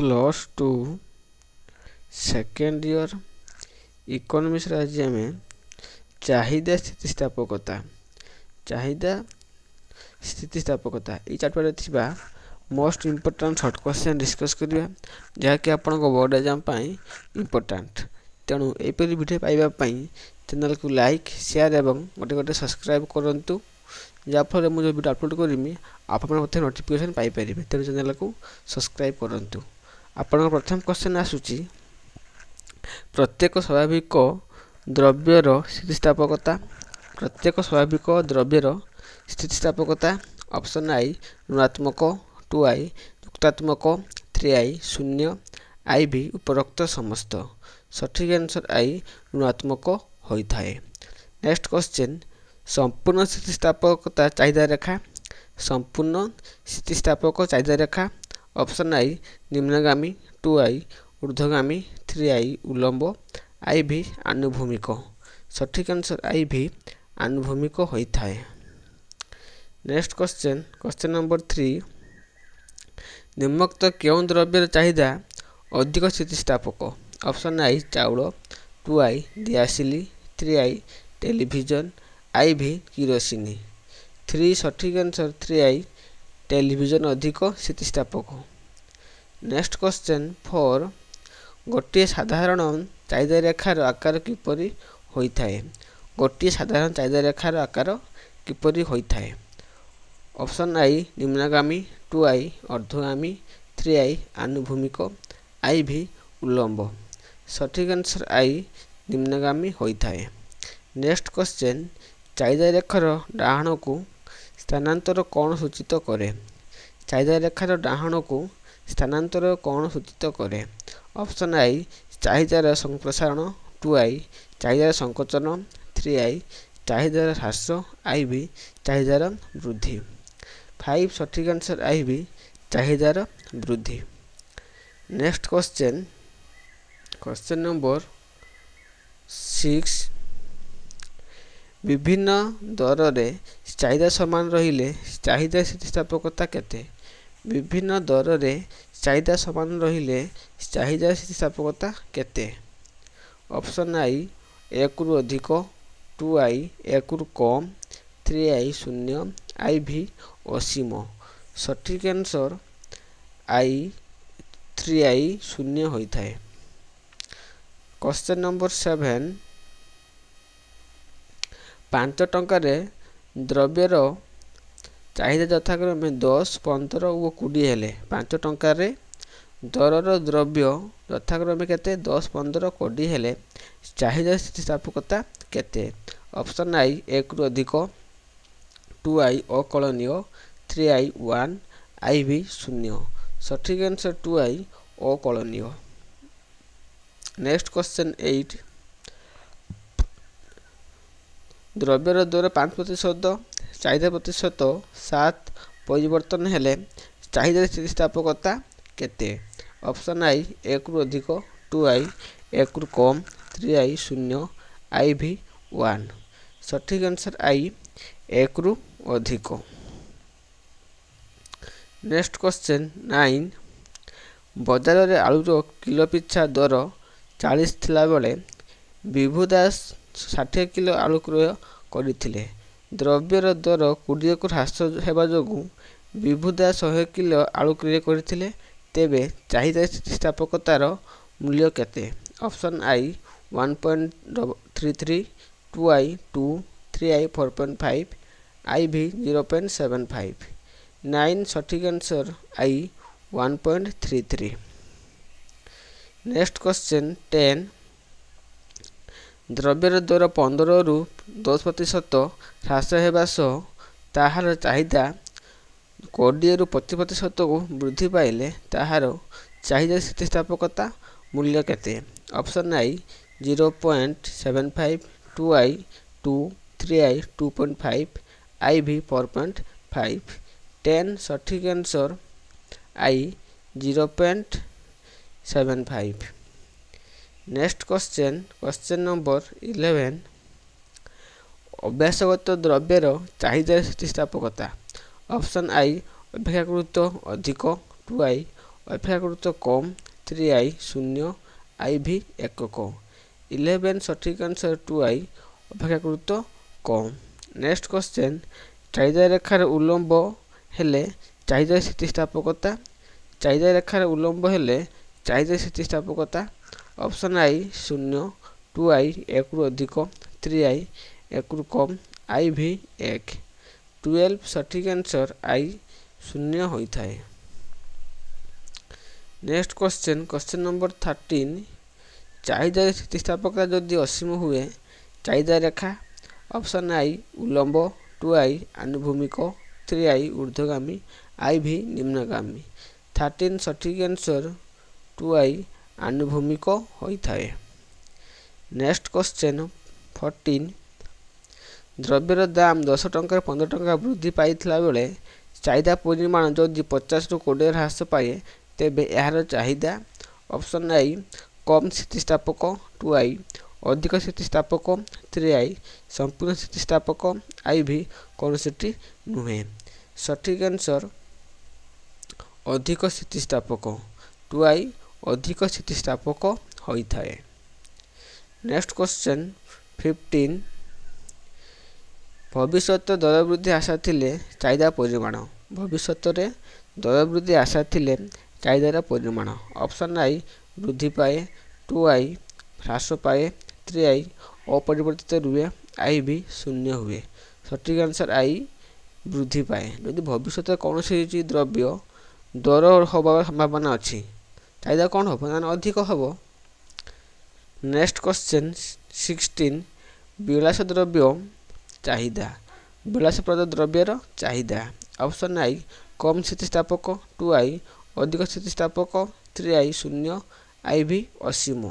+2 second year economics आज आम चाहिदा स्थितिस्थापकता ये चैप्टर थिबा most important short question discuss करिया जहाँकि आपण बोर्ड एग्जाम इम्पोर्टेंट। तेणु यहपरी वीडियो पाइबापी चैनल को लाइक शेयर एवं गोटे गोटे सब्सक्राइब करूँ जहाँफल मुझे वीडियो अपलोड करमी आपते नोटिफिकेशन पाइपर। तेणु चैनल को सब्सक्राइब करूँ। आपण प्रथम क्वेश्चन आसूची प्रत्येक स्वाभाविक द्रव्यर स्थितिस्थापकता। प्रत्येक स्वाभाविक द्रव्यर स्थितिस्थापकता ऑप्शन आई ऋणात्मक 2i युक्तात्मक 3i शून्य IV उपरोक्त समस्त। सठिक आंसर आई ऋणात्मक होता है। नेक्स्ट क्वेश्चन संपूर्ण स्थितिस्थापकता चाहिदा रेखा। संपूर्ण स्थितिस्थापक चाहिदा रेखा ऑप्शन आई निम्नगामी 2i ऊर्ध्वगामी 3i उलंब IV आनुभूमिक। सठिक आंसर IV आनुभूमिक होता है। नेक्स्ट क्वेश्चन नंबर 3 निम्नोक्त क्यों द्रव्यर चाहिदा अधिक स्थितिस्थापक। ऑप्शन आई चाउल 2i दियासिली 3i television IV kerosene 3 सठिक आंसर 3i टेलीविजन अधिक स्थितिस्थापक। नेक्स्ट क्वेश्चन 4 गोटे साधारण चाहिदा रेखार आकार किपरि होता है। गोटे साधारण चाहिदा रेखार आकार किपरि होता है। ऑप्शन आई निम्नगामी 2i अर्धगामी 3i आनुभूमिक IV उलंब। सठिक आंसर आई निम्नगामी होता है। नेक्स्ट क्वेश्चन चाहिदा रेखार डाहाण को स्थानांतर कौन सूचित करे। चाहिदा रेखार डाहाण को स्थानांतर कौन सूचित करे। ऑप्शन आई चाहिदार संप्रसारण 2i चाहिदार संकोचन 3i चाहिदार ह्रास IV चाहिदार वृद्धि 5 सठिक आंसर IV चाहिदार वृद्धि। नेक्स्ट क्वेश्चन नंबर 6 विभिन्न दर रे चाहिदा समान रहिले चाहिदा स्थितिस्थापकता केते। विभिन्न दर रे चाहिदा समान रहिले चाहिदा स्थितिस्थापकता केते। ऑप्शन आई 1 रु अधिक 2i 1 रु कम 3i शून्य IV असीम। सठिक आंसर आई 3i शून्य होता है। क्वेश्चन नंबर 7 5 टंकार द्रव्यर चाहिदा यथाक्रमे 10 15 और 20 हेले 5 टंकार दरर द्रव्य यथाक्रमे केते 10 15 20 हेले चाहिदा स्थितिस्थापकता केते। ऑप्शन आई 1 रु अधिक 2i अकलनीय 3i 1 IV शून्य। सठिक आंसर 2i अकलनीय। नेक्स्ट क्वेश्चन 8 द्रव्यर दर 5% चाहिदा प्रतिशत 7 परिवर्तन हेले चाहिदा स्थितिस्थापकता केते। ऑप्शन आई 1 रु अधिक 2i 1 रु कम 3i शून्य IV 1। सठिक आंसर आई 1 रु अधिक। नेक्स्ट क्वेश्चन 9 बजार रे आलूर किलो पिछा दर 40 थिला बेले विभु दास 60 किलो आलू क्रय करथिले। द्रव्यर दर 20 को ह्रास हेबा जोगु विभु दास 100 किलो आलू क्रय करथिले। तेबे चाहिदा स्थितिस्थापकतार मूल्य केते। ऑप्शन आई 1.33 2i 2 3i 4.5 IV 0.75 9 सठिक आंसर आई 1.33। नेक्स्ट क्वेश्चन 10 द्रव्यर दर 15 रु 10% ह्रास हेबा सह ताहार चाहिदा 20 रु 25% को वृद्धि पाइले ताहार चाहिदा स्थितिस्थापकता मूल्य केते। ऑप्शन आई 0.75 2i 2 3i 2.5 IV 4.5 10 सठिक answer I 0.75। Next question number 11 अभ्यासगत द्रव्यर चाहिदा स्थितिस्थापकता। ऑप्शन आई अपेक्षाकृत अधिक 2i ଅପେକ୍ଷାକୃତ କମ୍ 3i ଶୂନ୍ୟ iv ଏକକ 11 ସଠିକ ଆନ୍ସର 2i ଅପେକ୍ଷାକୃତ କମ୍। ନେକ୍ସଟ କ୍ୱେଶ୍ଚନ୍ ଚାହିଦା ରେଖାର ଉଲମ୍ବ ହେଲେ ଚାହିଦା ସ୍ଥିତିସ୍ଥାପକତା ଚାହିଦା ରେଖାର ଉଲମ୍ବ ହେଲେ ଚାହିଦା ସ୍ଥିତିସ୍ଥାପକତା ଅପସନ୍ ଆଇ ଶୂନ୍ୟ 2i 1 ରୁ ଅଧିକ 3i 1 ରୁ କମ୍ iv 1 12 ସଠିକ ଆନ୍ସର i ଶୂନ୍ୟ ହୋଇଥାଏ। ନେକ୍ସଟ କ୍ୱେଶ୍ଚନ୍ ନମ୍ବର 13 ଚାହିଦା ସ୍ଥିତିସ୍ଥାପକତା ଯଦି ଅସୀମ ହୁଏ ଚାହିଦା ରେଖା ଅପସନ୍ ଆଇ ଉଲମ୍ବ 2i ଆନୁଭୂମିକ 3i ଊର୍ଦ୍ଧ୍ୱଗାମୀ iv ନିମ୍ନଗାମୀ 13 ସଠିକ ଆନ୍ସର 2i ଆନୁଭୂମିକ ହୋଇଥାଏ। ନେକ୍ସଟ କ୍ୱେଶ୍ଚନ୍ 14 ଦ୍ରବ୍ୟର ଦାମ 10 ଟଙ୍କାରୁ 15 ଟଙ୍କା ବୃଦ୍ଧି ପାଇଥିଲା ବେଳେ ଚାହିଦା ପରିମାଣ ଯଦି 50 ରୁ 20 ହ୍ରାସ ପାଏ ତେବେ ଏହାର ଚାହିଦା ଅପସନ୍ ଆଇ କମ୍ ସ୍ଥିତିସ୍ଥାପକ 2i ଅଧିକ ସ୍ଥିତିସ୍ଥାପକ 3i ସମ୍ପୂର୍ଣ୍ଣ ସ୍ଥିତିସ୍ଥାପକ iv କୌଣସିଟି ନୁହେଁ। ସଠିକ ଆନ୍ସର ଅଧିକ ସ୍ଥିତିସ୍ଥାପକ 2i ଅଧିକ ସ୍ଥିତିସ୍ଥାପକ ହୋଇଥାଏ। ନେକ୍ସଟ କ୍ୱେଶ୍ଚନ୍ 15 ଭବିଷ୍ୟତ ଦର ବୃଦ୍ଧି ଆଶା ଥିଲେ ଚାହିଦା ପରିମାଣ ଭବିଷ୍ୟତରେ ଦର ବୃଦ୍ଧି ଆଶା ଥିଲେ ଚାହିଦାର ପରିମାଣ ଅପସନ୍ ଆଇ ବୃଦ୍ଧି ପାଏ 2i ହ୍ରାସ ପାଏ 3i ଅପରିବର୍ତ୍ତିତ ରୁହେ iv ଶୂନ୍ୟ ହୁଏ। ସଠିକ ଆନ୍ସର ଆଇ ବୃଦ୍ଧି ପାଏ ଯଦି ଭବିଷ୍ୟତରେ କୌଣସି ଦ୍ରବ୍ୟ ଦର ହେବାର ସମ୍ଭାବନା ଅଛି ଚାହିଦା କ'ଣ ହେବ ନା ଅଧିକ ହେବ। ନେକ୍ସଟ କ୍ୱେଶ୍ଚନ୍ 16 ବିଳାସ ଦ୍ରବ୍ୟ ଚାହିଦା ବିଳାସପ୍ରଦ ଦ୍ରବ୍ୟର ଚାହିଦା ଅପସନ୍ ଆଇ କମ୍ ସ୍ଥିତିସ୍ଥାପକ 2i ଅଧିକ ସ୍ଥିତିସ୍ଥାପକ 3i ଶୂନ୍ୟ iv ଅସୀମ।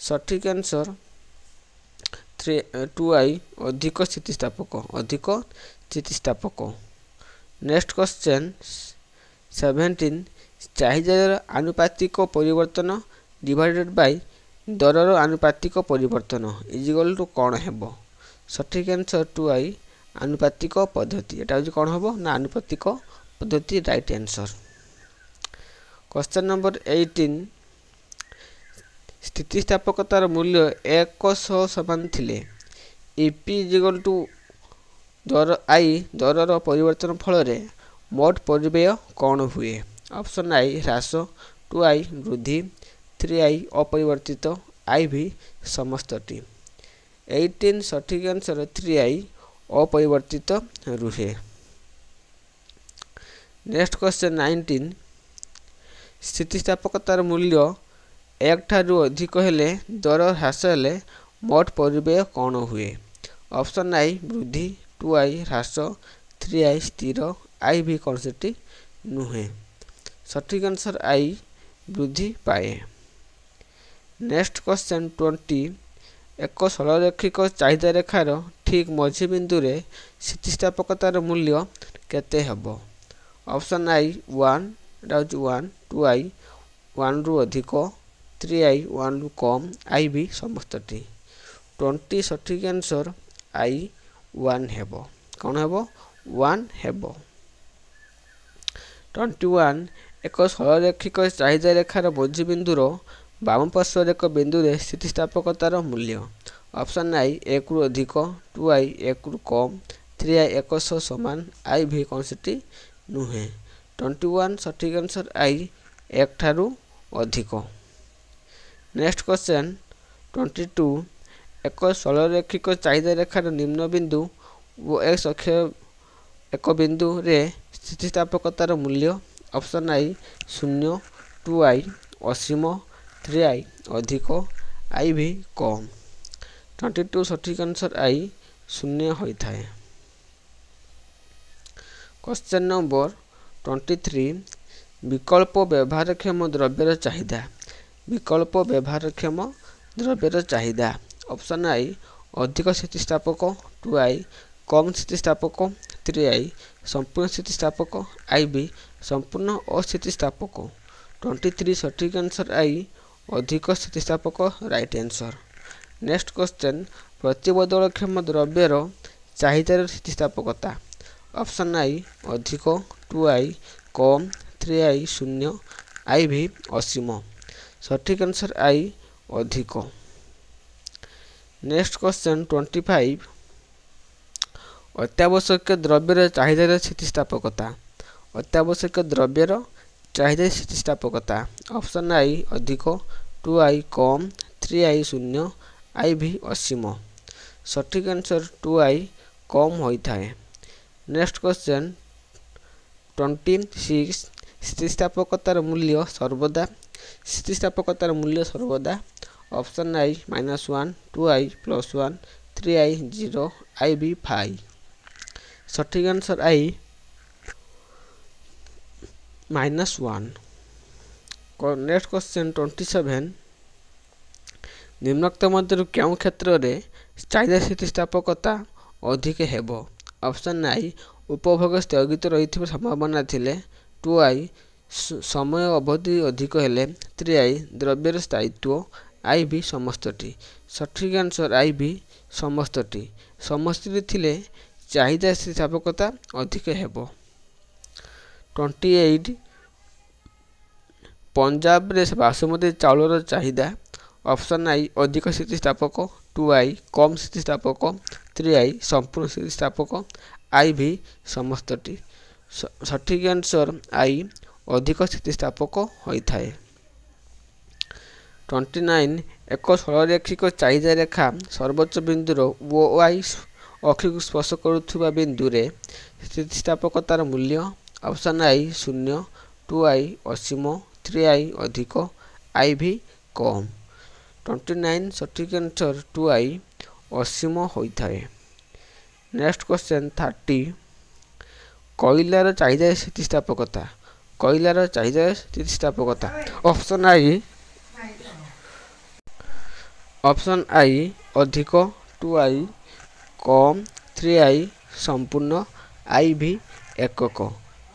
ସଠିକ ଆନ୍ସର 2i ଅଧିକ ସ୍ଥିତିସ୍ଥାପକ। ନେକ୍ସଟ କ୍ୱେଶ୍ଚନ୍ 17 ଚାହିଦାର ଆନୁପାତିକ ପରିବର୍ତ୍ତନ ଡିଭାଇଡେଡ୍ ବାଇ ଦରର ଆନୁପାତିକ ପରିବର୍ତ୍ତନ ଇଜିକାଲ ଟୁ କ'ଣ ହେବ। ସଠିକ ଆନ୍ସର 2i ଆନୁପାତିକ ପଦ୍ଧତି ଏଟା ହେଉଛି କ'ଣ ହେବ ନା ଆନୁପାତିକ ପଦ୍ଧତି ରାଇଟ୍ ଆନ୍ସର। କ୍ୱେଶ୍ଚନ୍ ନମ୍ବର 18 ସ୍ଥିତିସ୍ଥାପକତାର ମୂଲ୍ୟ 100 ସମାନ ଥିଲେ ep ଇଜିକାଲ ଟୁ ଦରର ପରିବର୍ତ୍ତନ ଫଳରେ ମୋଟ ପରିବ୍ୟୟ କ'ଣ ହୁଏ। ଅପସନ୍ ଆଇ ହ୍ରାସ 2i ବୃଦ୍ଧି 3i ଅପରିବର୍ତ୍ତିତ iv ସମସ୍ତଟି 18 ସଠିକ ଆନ୍ସର 3i ଅପରିବର୍ତ୍ତିତ ରୁହେ। ନେକ୍ସଟ କ୍ୱେଶ୍ଚନ୍ 19 ସ୍ଥିତିସ୍ଥାପକତାର ମୂଲ୍ୟ 1 ଠାରୁ ଅଧିକ ହେଲେ ଦର ହ୍ରାସ ହେଲେ ମୋଟ ପରିବ୍ୟୟ କ'ଣ ହୁଏ। ଅପସନ୍ ଆଇ ବୃଦ୍ଧି 2i ହ୍ରାସ 3i ସ୍ଥିର iv କୌଣସିଟି ନୁହେଁ। ସଠିକ ଆନ୍ସର ଆଇ ବୃଦ୍ଧି ପାଏ। ନେକ୍ସଟ କ୍ୱେଶ୍ଚନ୍ 20 ଏକ ସରଳରୈଖିକ ଚାହିଦା ରେଖାର ଠିକ୍ ମଝି ବିନ୍ଦୁରେ ସ୍ଥିତିସ୍ଥାପକତାର ମୂଲ୍ୟ କେତେ ହେବ। ଅପସନ୍ ଆଇ 1 ଏଟା ହେଉଛି 1 2i 1 ରୁ ଅଧିକ 3i 1 ରୁ କମ୍ iv ସମସ୍ତଟି 20 ସଠିକ ଆନ୍ସର ଆଇ 1 ହେବ କ'ଣ ହେବ 1 ହେବ। 21 ଏକ ସରଳରୈଖିକ ଚାହିଦା ରେଖାର ମଝି ବିନ୍ଦୁର ବାମ ପାର୍ଶ୍ୱର ଏକ ବିନ୍ଦୁରେ ସ୍ଥିତିସ୍ଥାପକତାର ମୂଲ୍ୟ ଅପସନ୍ ଆଇ 1 ରୁ ଅଧିକ 2i 1 ରୁ କମ୍ 3i 100 ସମାନ iv କୌଣସିଟି ନୁହେଁ। 21 ସଠିକ ଆନ୍ସର ଆଇ 1 ଠାରୁ ଅଧିକ। ନେକ୍ସଟ କ୍ୱେଶ୍ଚନ୍ 22 ଏକ ସରଳରୈଖିକ ଚାହିଦା ରେଖାର ନିମ୍ନ ବିନ୍ଦୁ ଓ x ଅକ୍ଷ ଏକ ବିନ୍ଦୁରେ ସ୍ଥିତିସ୍ଥାପକତାର ମୂଲ୍ୟ option I 0 2i Asim 3i ଅଧିକ iv କମ୍ 22 ସଠିକ ଆନ୍ସର ଆଇ 0 ହୋଇଥାଏ। କ୍ୱେଶ୍ଚନ୍ ନମ୍ବର 23 ବିକଳ୍ପ ବ୍ୟବହାରକ୍ଷମ ଦ୍ରବ୍ୟର ଚାହିଦା ବିକଳ୍ପ ବ୍ୟବହାରକ୍ଷମ ଦ୍ରବ୍ୟର ଚାହିଦା ଅପସନ୍ ଆଇ ଅଧିକ ସ୍ଥିତିସ୍ଥାପକ 2i କମ୍ ସ୍ଥିତିସ୍ଥାପକ 3i ସମ୍ପୂର୍ଣ୍ଣ ସ୍ଥିତିସ୍ଥାପକ iv ସମ୍ପୂର୍ଣ୍ଣ ଅସ୍ଥିତିସ୍ଥାପକ 23 ସଠିକ ଆନ୍ସର ଆଇ ଅଧିକ ସ୍ଥିତିସ୍ଥାପକ ରାଇଟ୍ ଆନ୍ସର। ନେକ୍ସଟ କ୍ୱେଶ୍ଚନ୍ ପ୍ରତିବଦଳକ୍ଷମ ଦ୍ରବ୍ୟର ଚାହିଦାର ସ୍ଥିତିସ୍ଥାପକତା ଅପସନ୍ ଆଇ ଅଧିକ 2i କମ୍ 3i ଶୂନ୍ୟ आई भी असीम। सठिक आंसर आई अधिक। नेक्स्ट क्वेश्चन 25 अत्यावश्यक द्रव्यर चाहिदार स्थितिस्थापकता। अत्यावश्यक द्रव्यर चाहिदा स्थितिस्थापकता ऑप्शन आई अधिक 2i कम 3i शून्य i भी असीम। सठिक आंसर 2i कम होता है। नेक्स्ट क्वेश्चन 26 स्थितिस्थापकतार मूल्य सर्वदा स्थितिस्थापकतार मूल्य सर्वदा option I -1 2i +1 3i 0 i भी 5। सठिक आंसर आई -1। नेक्स्ट क्वेश्चन 27 निम्नोक्त मध्य क्यों क्षेत्र में चाहिदा स्थितिस्थापकता अधिक हेब। ऑप्शन आई उपभोग स्थगित रही संभावना थिले 2i समय अवधि अधिक हेले 3i द्रव्यर स्थायित्व आई भी समस्तटी। सठिक आंसर आई भी समस्तटी समस्ती थिले चाहिदा स्थितिस्थापकता अधिक हेब। 28 पंजाब रे बासमती चाउलर चाहिदा ऑप्शन आई अधिक स्थितिस्थापक 2i कम स्थितिस्थापक 3i संपूर्ण स्थितिस्थापक आई भी समस्तटी। सठिक आंसर आई अधिक स्थितिस्थापक होता है। 29 एक सरलरेखिक चाहिदा रेखा सर्वोच्च बिंदुर OI अक्षी को स्पर्श करुवा बिंदु रे स्थितिस्थापकतार मूल्य ऑप्शन आई 0 2i असीम 3i अधिक i भी कम। 29 सठिक आंसर 2i असीम होता है। नेक्स्ट क्वेश्चन 30 कोयलार चाहिदा स्थितिस्थापकता। कोयलार चाहिदा स्थितिस्थापकता ऑप्शन आई अधिक 2i कम 3i संपूर्ण i भी एकक।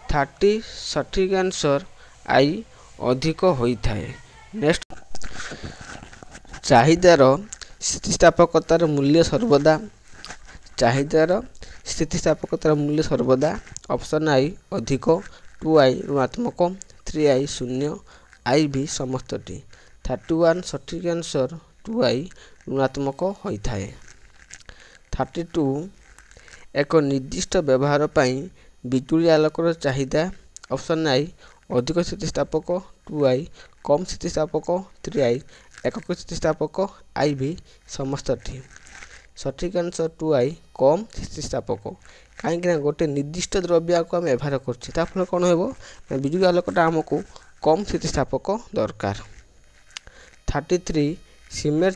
30 सठिक आंसर आई अधिक होता है। नेक्स्ट चाहिदार स्थितिस्थापकतार मूल्य सर्वदा चाहिदार स्थितिस्थापकतार मूल्य सर्वदा ऑप्शन आई अधिक 2i ऋणात्मक 3i शून्य i भी समस्तटी। 31 सठिक आंसर 2i ऋणात्मक होता है। 32 एक निर्दिष्ट व्यवहार पाई बिजुली आलोकर चाहिदा ऑप्शन आई अधिक स्थितिस्थापक 2i कम स्थितिस्थापक 3i एकक स्थितिस्थापक i भी समस्तटी। सठिक आंसर 2i कम स्थितिस्थापक कहीं गोटे निर्दिष्ट द्रव्य को आम व्यवहार कर कौन हो बिजुली आलोकटा आमको कम स्थितिस्थापक दरकार। 33 सीमेंट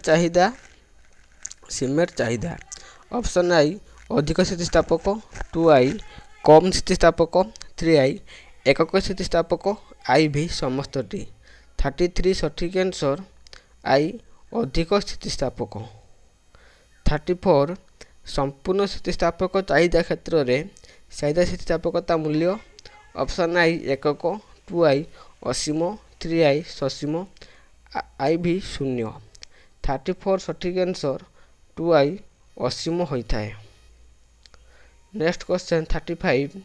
चाहिदा ऑप्शन आई अधिक स्थितिस्थापक 2i कम स्थितिस्थापक 3i एकक स्थितिस्थापक i भी समस्तटी। 33 सठिक आंसर आई अधिक स्थितिस्थापक। 34 संपूर्ण स्थितिस्थापक चाहिदा क्षेत्र में चाहिदा स्थितिस्थापकता मूल्य ऑप्शन आई एकक 2i असीम 3i ससीम i भी शून्य। 34 सठिक आंसर 2i असीम होता है। नेक्स्ट क्वेश्चन 35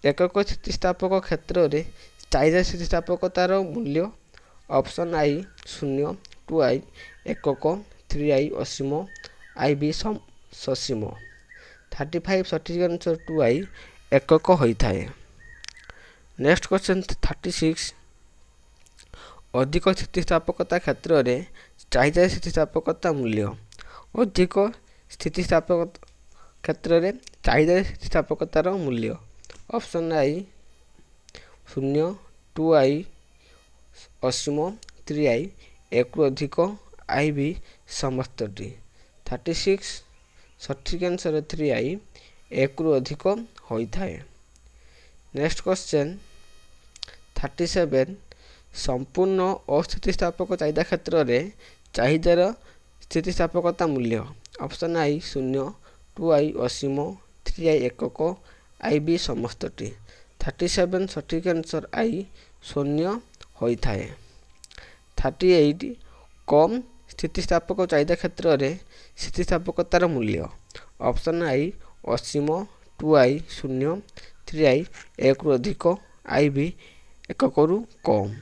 एकक स्थितिस्थापक क्षेत्र में चाहिदा स्थितिस्थापकतार मूल्य ऑप्शन आई 0 2i एकक 3i असीम i भी ससीम। 35 सठिक आंसर 2i एकक होता है। नेक्स्ट क्वेश्चन 36 अधिक स्थितिस्थापकता क्षेत्र में चाहिदा स्थितिस्थापकता मूल्य अधिक स्थितिस्थापक क्षेत्र में चाहिदा स्थितिस्थापकतार मूल्य ऑप्शन आई 0 2i असीम 3i एक अधिक i भी समस्तटी। 36 सठिक आंसर 3i एक अधिक होता है। नेक्स्ट क्वेश्चन 37 संपूर्ण अस्थितिस्थापक चाहिदा क्षेत्र में चाहिदार स्थितिस्थापकता मूल्य ऑप्शन आई 0 2i असीम 3i एकक i भी समस्तटी। 37 सठिक आंसर आई शून्य होता है। 38 कम स्थितिस्थापक चाहिदा क्षेत्र में स्थितिस्थापकतार मूल्य ऑप्शन आई असीम 2i शून्य 3i एक अधिक i भी एकक कम।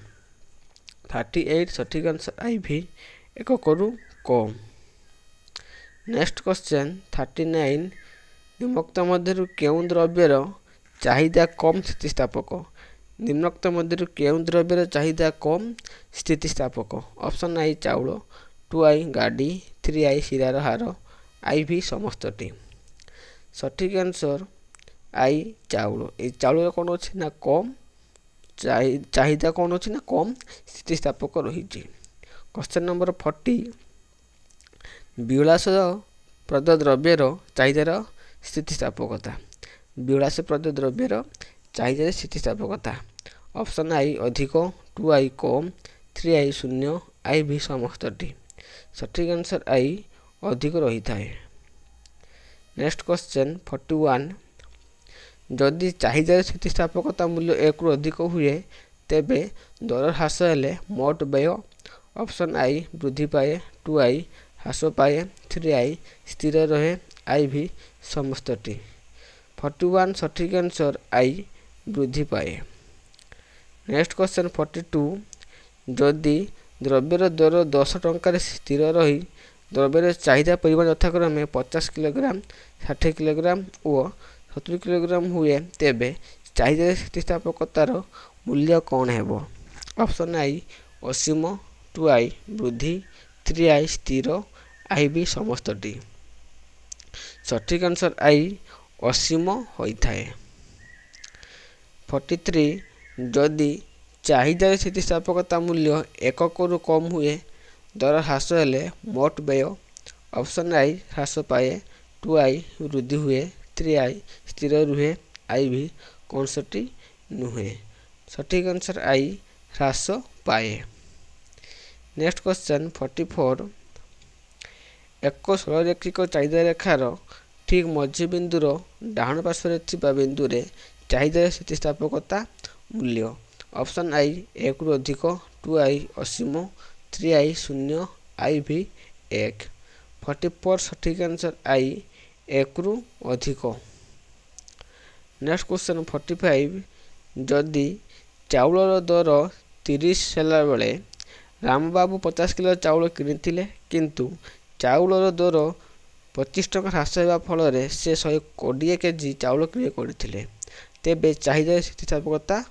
38 ସଠିକ୍ आंसर IV एककରୁ कम। नेक्स्ट क्वेश्चन 39 निम्नोक्त मध्यरु केउं द्रव्यर चाहिदा कम स्थितिस्थापक। निम्नोक्त मध्यरु केउं द्रव्यर चाहिदा कम स्थितिस्थापक। ऑप्शन आई चाउल, 2I गाड़ी, 3I शिरार हार, IV समस्तटी। सठिक आंसर आई चाउल। ए चाउल कौन अच्छी ना कम चाहिदा कौन अच्छी ना कम स्थितिस्थापक रही। Question number 40 विलासप्रद द्रव्यर चाहिदार स्थितिस्थापकता। विलासप्रद द्रव्यर चाहिदार स्थितिस्थापकता। ऑप्शन आई अधिक, 2I कम, 3I शून्य, IV समस्तटी। सठिक आंसर आई अधिक रही थाए। नेक्स्ट क्वेश्चन 41 जदि चाहिदार स्थितिस्थापकता मूल्य 1 रु अधिक हुए तेबे दर ह्रास हेले मोट व्यय। ऑप्शन आई वृद्धि पाए, 2I ह्रास पाए, 3I स्थिर रहे, IV समस्तटी। 41 सठिक आंसर आई वृद्धि पाए। नेक्स्ट क्वेश्चन 42 जदि द्रव्यर दर 10 टंकार स्थिर रही द्रव्यर चाहिदा परिमाण यथाक्रमे 50 किलोग्राम, 60 किलोग्राम और 70 किलोग्राम हुए तेबे चाहिदा स्थितिस्थापकतार मूल्य कौन हेबो। ऑप्शन आई असीम, 2I वृद्धि, 3I स्थिर, IV समस्तटी। सठिक आंसर आई असीम होइथाए। 43 जदि चाहिदार स्थितिस्थापकता मूल्य 1 रु कम हुए दर ह्रास हेले मोट व्यय। ऑप्शन आई ह्रास पाए, 2I वृद्धि हुए, 3I स्थिर रुहे, IV कौनसटी नुहे। सठिक आंसर आई ह्रास पाए। नेक्स्ट क्वेश्चन 44 एक सरलरेखिक चाहिदा रेखार ठीक मझी बिंदुर डाहाण पार्श्व थिबा बिंदुरे चाहिदार स्थितिस्थापकता मूल्य। ऑप्शन आई 1 रु अधिक, 2I असीम, 3I शून्य, IV 1। 44 सठिक आंसर आई 1 रु अधिक। नेक्स्ट क्वेश्चन 45 जदि चाउलर दर 30 हेला बेले रामबाबू 50 किलो चाउल किनिथिले किंतु चाउलर दर 25 टंका ह्रास हेबा फल से 120 केजी चाउल क्रय करथिले तेबे चाहिदा स्थितिस्थापकता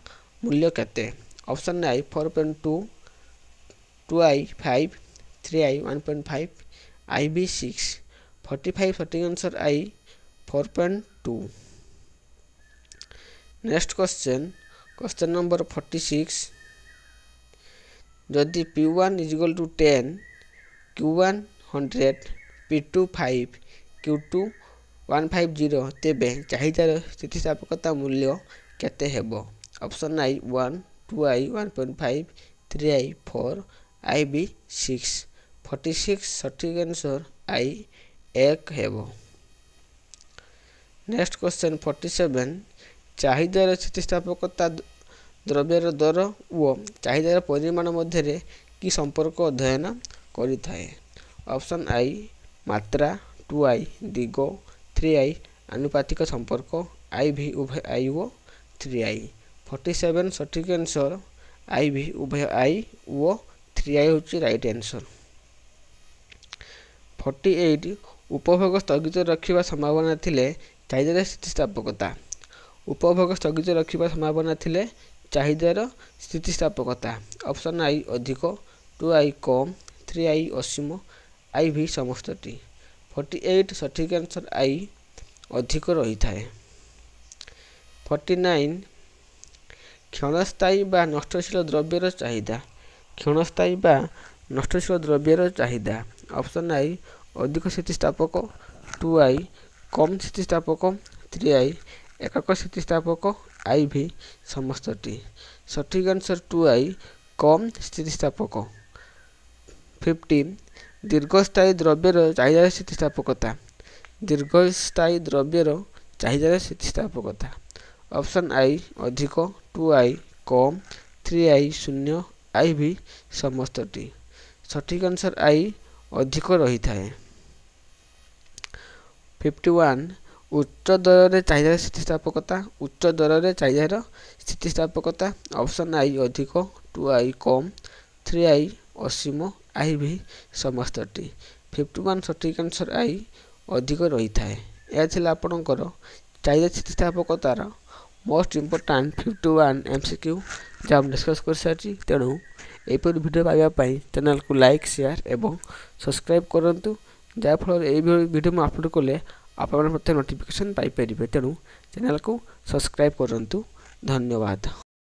मूल्य केते। ऑप्शन आई 4.2, 2I 5, 3I 1.5, IV 6। 45 सठिक answer I 4.2। Next question number 46 जदि P1 = 10, Q1 100, P2 5, Q2 150 तेबे चाहिदार स्थितिस्थापकता मूल्य केते हेबो। ऑप्शन आई 1, 2I 1.5, 3I 4, IV 6। 46 सठिक आंसर आई 1 हेबो। नेक्स्ट क्वेश्चन 47 चाहिदार स्थितिस्थापकता द्रव्यर दर और चाहिदार परिमाण मध्य कि संपर्क अध्ययन करिथाए। ऑप्शन आई मात्रा, 2I दिग, 3I आनुपातिक संपर्क, IV उभय I और 3I। 47 सठिक आंसर IV उभय I और 3I होची राइट आंसर। 48 उपभोग स्थगित रखिबा संभावना थिले चाहिदार स्थितिस्थापकता। उपभोग स्थगित रखिबा संभावना थिले चाहिदार स्थितिस्थापकता। ऑप्शन आई अधिक, 2I कम, 3I असीम, IV समस्तटी। 48 सठिक आंसर आई अधिक रही थाए। 49 क्षणस्थायी बा नष्टशील द्रव्यर चाहिदा। क्षणस्थायी बा नष्टशील द्रव्यर चाहिदा। ऑप्शन आई अधिक स्थितिस्थापक, 2I कम स्थितिस्थापक, 3I एकक स्थितिस्थापक, IV समस्तटी। सठिक आंसर 2I कम स्थितिस्थापक। 50 दीर्घस्थायी द्रव्यर चाहिदार स्थितिस्थापकता। दीर्घस्थायी द्रव्यर चाहिदार स्थितिस्थापकता। ऑप्शन आई अधिक, 2I कम, 3I शून्य, IV समस्तटी। सठिक आंसर आई अधिक रही थाए। 51 उच्च दर चाहिदार स्थितिस्थापकता। उच्च दर चाहिदार स्थितिस्थापकता। ऑप्शन आई अधिक, 2I come, 3i Asim i ବି ସମସ୍ତଟି 51 ସଠିକ୍ ଆନ୍ସର i ଅଧିକ ରହିଥାଏ। ଏହା ଥିଲା ଆପଣଙ୍କର ଚାହିଦା ସ୍ଥିତିସ୍ଥାପକତାର ମୋଷ୍ଟ ଇମ୍ପୋର୍ଟାଣ୍ଟ 51 MCQ ଯାହା ମୁଁ ଡିସ୍କସ୍ କରିସାରିଛି। ତେଣୁ ଏହିପରି ଭିଡ଼ିଓ ପାଇବା ପାଇଁ ଚ୍ୟାନେଲକୁ ଲାଇକ୍ ସେୟାର ଏବଂ ସବସ୍କ୍ରାଇବ୍ କରନ୍ତୁ, ଯାହାଫଳରେ ଏହିଭଳି ଭିଡ଼ିଓ ମୁଁ ଅପଲୋଡ଼ କଲେ ଆପଣମାନେ ପ୍ରତ୍ୟେକ ନୋଟିଫିକେସନ୍ ପାଇପାରିବେ। ତେଣୁ ଚ୍ୟାନେଲକୁ ସବସ୍କ୍ରାଇବ୍ କରନ୍ତୁ। ଧନ୍ୟବାଦ।